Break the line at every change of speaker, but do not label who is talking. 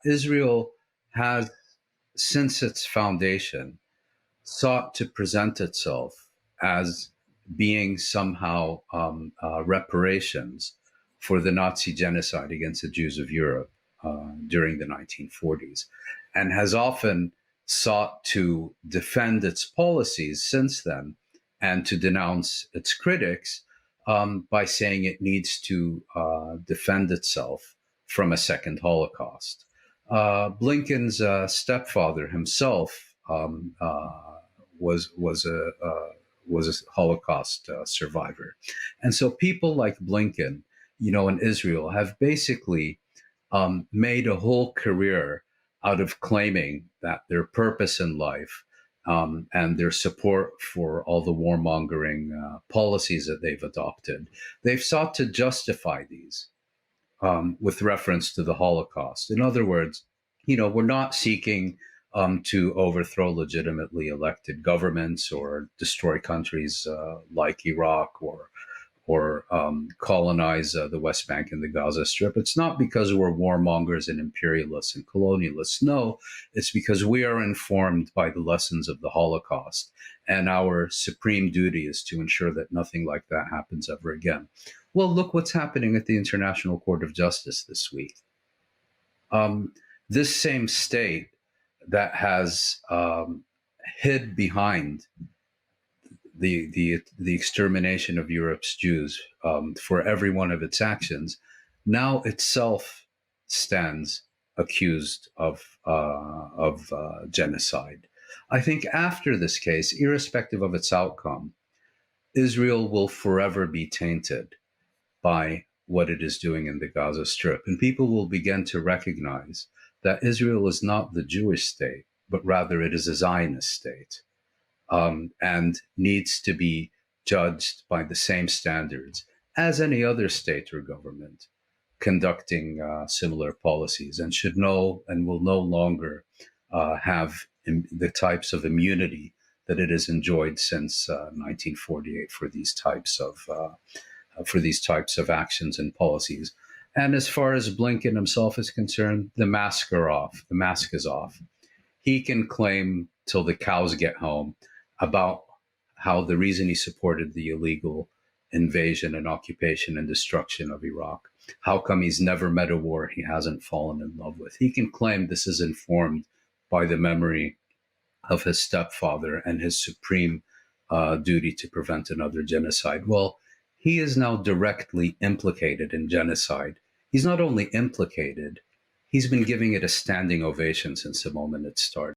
Israel has, since its foundation, sought to present itself as being somehow reparations for the Nazi genocide against the Jews of Europe during the 1940s, and has often sought to defend its policies since then and to denounce its critics by saying it needs to defend itself from a second Holocaust. Blinken's stepfather himself was a Holocaust survivor, and so people like Blinken, in Israel, have basically made a whole career out of claiming that their purpose in life and their support for all the warmongering policies that they've adopted, they've sought to justify these with reference to the Holocaust. In other words, we're not seeking to overthrow legitimately elected governments or destroy countries like Iraq or colonize the West Bank and the Gaza Strip. It's not because we're warmongers and imperialists and colonialists. No, it's because we are informed by the lessons of the Holocaust, and our supreme duty is to ensure that nothing like that happens ever again. Well, look what's happening at the International Court of Justice this week. This same state that has hid behind the extermination of Europe's Jews for every one of its actions, now itself stands accused of genocide. I think after this case, irrespective of its outcome, Israel will forever be tainted by what it is doing in the Gaza Strip, and people will begin to recognize that Israel is not the Jewish state, but rather it is a Zionist state. And needs to be judged by the same standards as any other state or government conducting similar policies, and should know and will no longer have the types of immunity that it has enjoyed since 1948 for these types of actions and policies. And as far as Blinken himself is concerned, the mask is off. He can claim till the cows get home about how the reason he supported the illegal invasion and occupation and destruction of Iraq, how come he's never met a war he hasn't fallen in love with. He can claim this is informed by the memory of his stepfather and his supreme duty to prevent another genocide. Well, he is now directly implicated in genocide. He's not only implicated, he's been giving it a standing ovation since the moment it started.